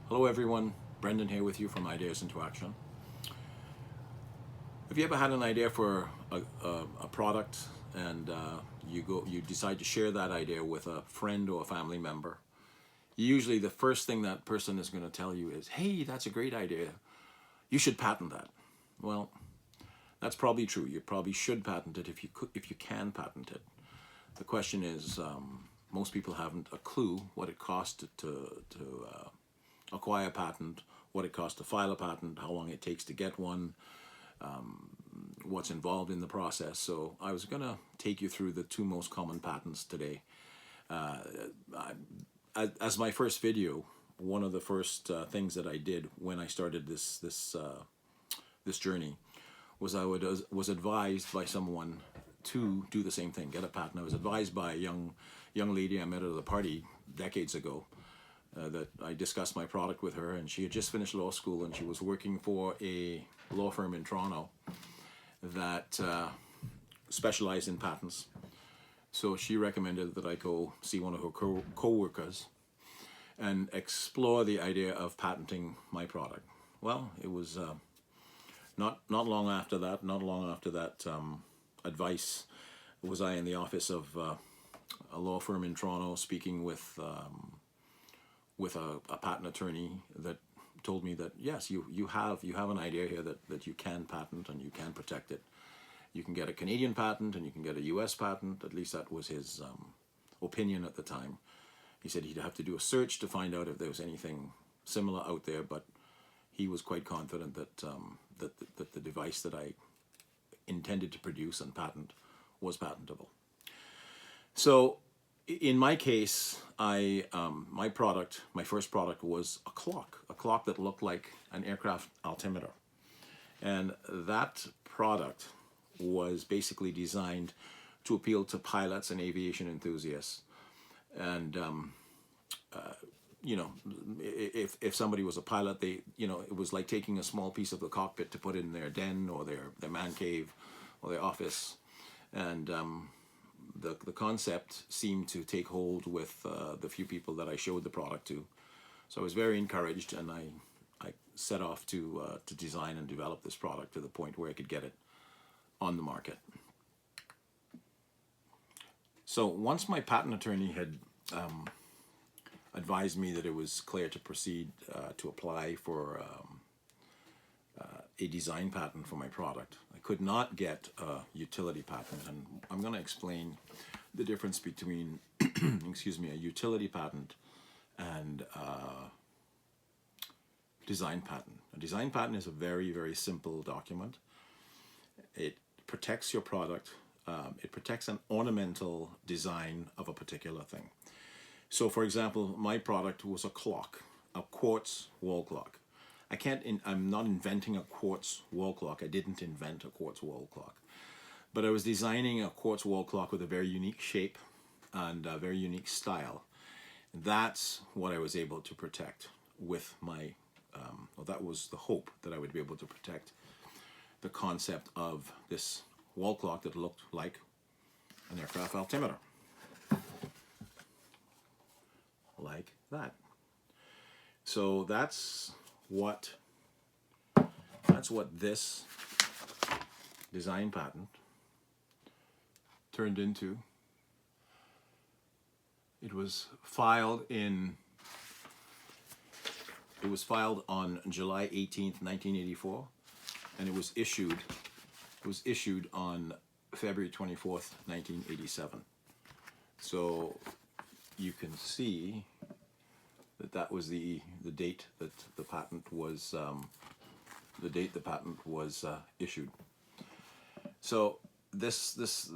Hello everyone, Brendan here with you from Ideas into Action. Have you ever had an idea for a product and you decide to share that idea with a friend or a family member? Usually the first thing that person is going to tell you is, hey, that's a great idea. You should patent that. Well, that's probably true. You probably should patent it if you can patent it. The question is, most people haven't a clue what it costs to acquire a patent, what it costs to file a patent, how long it takes to get one, what's involved in the process. So I was going to take you through the two most common patents today. As my first video, one of the first things that I did when I started this journey was was advised by someone to do the same thing, get a patent. I was advised by a young lady I met at a party decades ago. That I discussed my product with her, and she had just finished law school and she was working for a law firm in Toronto that specialized in patents. So she recommended that I go see one of her co-workers and explore the idea of patenting my product. Well, it was not long after that advice was I in the office of a law firm in Toronto speaking with a patent attorney that told me that yes, you have an idea here that you can patent and you can protect it. You can get a Canadian patent and you can get a US patent. At least that was his opinion at the time. He said he'd have to do a search to find out if there was anything similar out there, but he was quite confident that that the device that I intended to produce and patent was patentable. So in my case, my first product was a clock that looked like an aircraft altimeter, and that product was basically designed to appeal to pilots and aviation enthusiasts. And you know, if somebody was a pilot, it was like taking a small piece of the cockpit to put in their den or their man cave or their office, and the concept seemed to take hold with the few people that I showed the product to. So I was very encouraged, and I set off to design and develop this product to the point where I could get it on the market. So once my patent attorney had advised me that it was clear to proceed to apply for a design patent for my product, I could not get a utility patent, and I'm going to explain the difference between excuse me, a utility patent and a design patent. A design patent is a very simple document. It protects your product. It protects an ornamental design of a particular thing. So for example, my product was a clock, a quartz wall clock. I'm not inventing a quartz wall clock. I didn't invent a quartz wall clock. But I was designing a quartz wall clock with a very unique shape and a very unique style. That's what I was able to protect with my, well, that was the hope, that I would be able to protect the concept of this wall clock that looked like an aircraft altimeter. Like that. So that's what this design patent turned into. It was filed on July 18th, 1984, and it was issued on February 24th, 1987. So you can see that was the date that the patent was issued. So this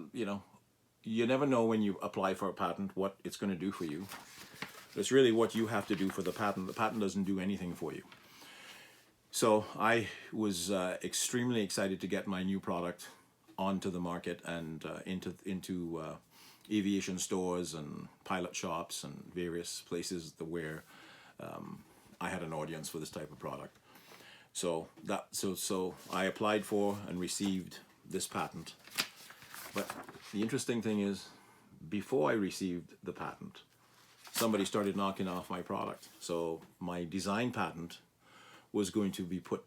you never know when you apply for a patent what it's going to do for you. It's really what you have to do for the patent. The patent doesn't do anything for you. So I was extremely excited to get my new product onto the market and into aviation stores and pilot shops and various places where I had an audience for this type of product. So I applied for and received this patent. But the interesting thing is, before I received the patent, somebody started knocking off my product. So my design patent was going to be put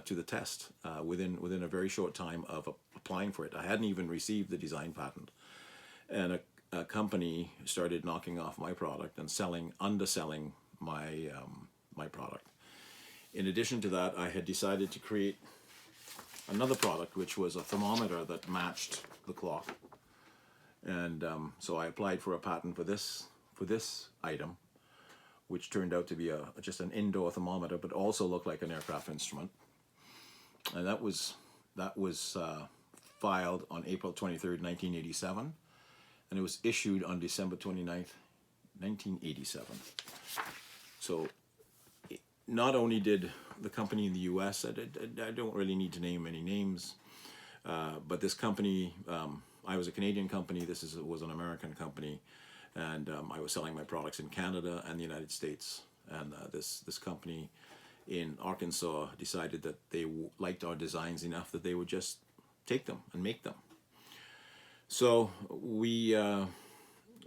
to the test within a very short time of applying for it. I hadn't even received the design patent, and a company started knocking off my product and underselling my product. In addition to that, I had decided to create another product, which was a thermometer that matched the clock. And so I applied for a patent for this item, which turned out to be just an indoor thermometer, but also looked like an aircraft instrument. And that was filed on April 23rd, 1987, and it was issued on December 29th, 1987. So not only did the company in the U.S., I don't really need to name any names, but this company, I was a Canadian company, was an American company, and I was selling my products in Canada and the United States. And this company in Arkansas decided that they liked our designs enough that they would just take them and make them. So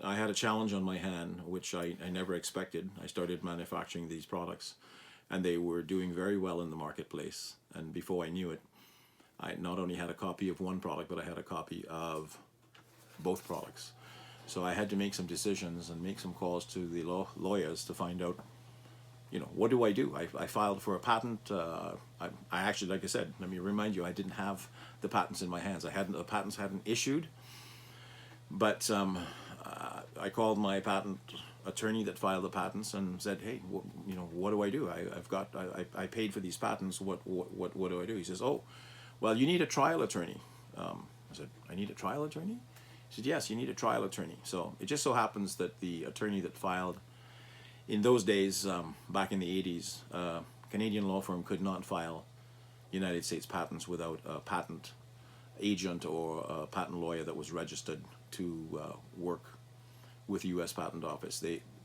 I had a challenge on my hand, which I never expected. I started manufacturing these products, and they were doing very well in the marketplace. And before I knew it, I not only had a copy of one product, but I had a copy of both products. So I had to make some decisions and make some calls to the lawyers to find out, what do I do? I filed for a patent. I actually, like I said, let me remind you, I didn't have the patents in my hands. The patents hadn't issued, but I called my patent attorney that filed the patents and said, "Hey, what do I do? I paid for these patents. What do I do?" He says, "Oh, well, you need a trial attorney." I said, "I need a trial attorney?" He said, "Yes, you need a trial attorney." So it just so happens that the attorney that filed, in those days, back in the 80s, Canadian law firm could not file United States patents without a patent agent or a patent lawyer that was registered to work with the U.S. Patent Office.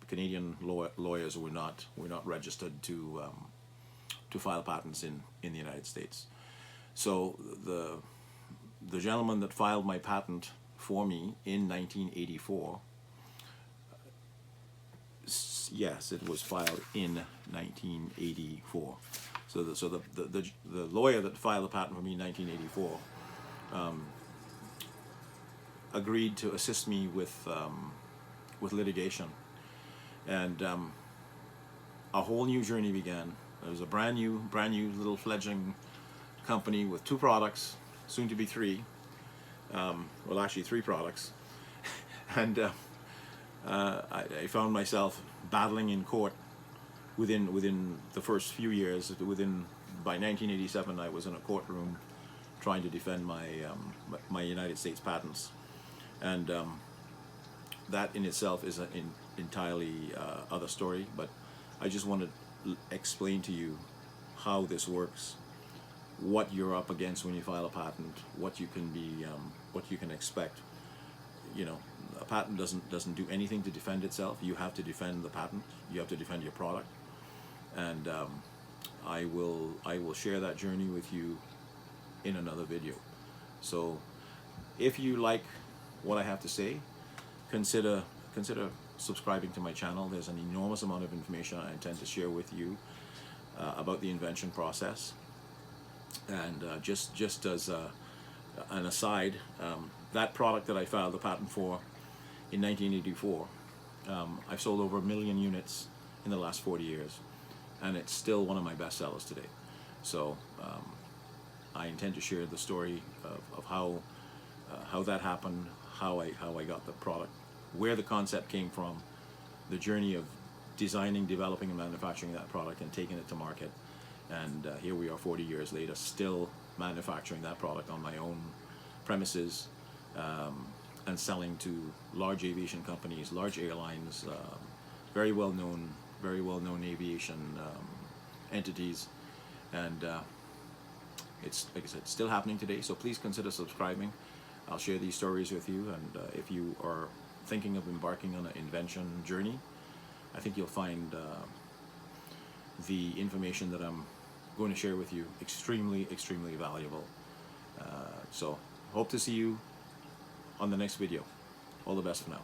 Canadian lawyers were not registered to file patents in the United States. So the gentleman that filed my patent for me in 1984, yes, it was filed in 1984. So the lawyer that filed the patent for me in 1984 agreed to assist me with litigation, and a whole new journey began. It was a brand new little fledgling company with 2 products, soon to be 3. Well, actually 3 products, and I found myself battling in court within the first few years. By 1987, I was in a courtroom trying to defend my United States patents, and that in itself is an entirely other story. But I just want to explain to you how this works, what you're up against when you file a patent, what you can expect. A patent doesn't do anything to defend itself. You have to defend the patent. You have to defend your product, and I will share that journey with you in another video. So if you like what I have to say, consider subscribing to my channel. There's an enormous amount of information I intend to share with you about the invention process. And just as an aside, that product that I filed the patent for in 1984, I've sold over 1 million units in the last 40 years, and it's still one of my best sellers today. So I intend to share the story of how that happened, how I got the product, where the concept came from, the journey of designing, developing, and manufacturing that product and taking it to market. And here we are 40 years later, still manufacturing that product on my own premises, and selling to large aviation companies, large airlines, very well known aviation entities. And it's, like I said, still happening today. So please consider subscribing. I'll share these stories with you, and if you are thinking of embarking on an invention journey, I think you'll find the information that I'm going to share with you extremely valuable. So hope to see you on the next video. All the best for now.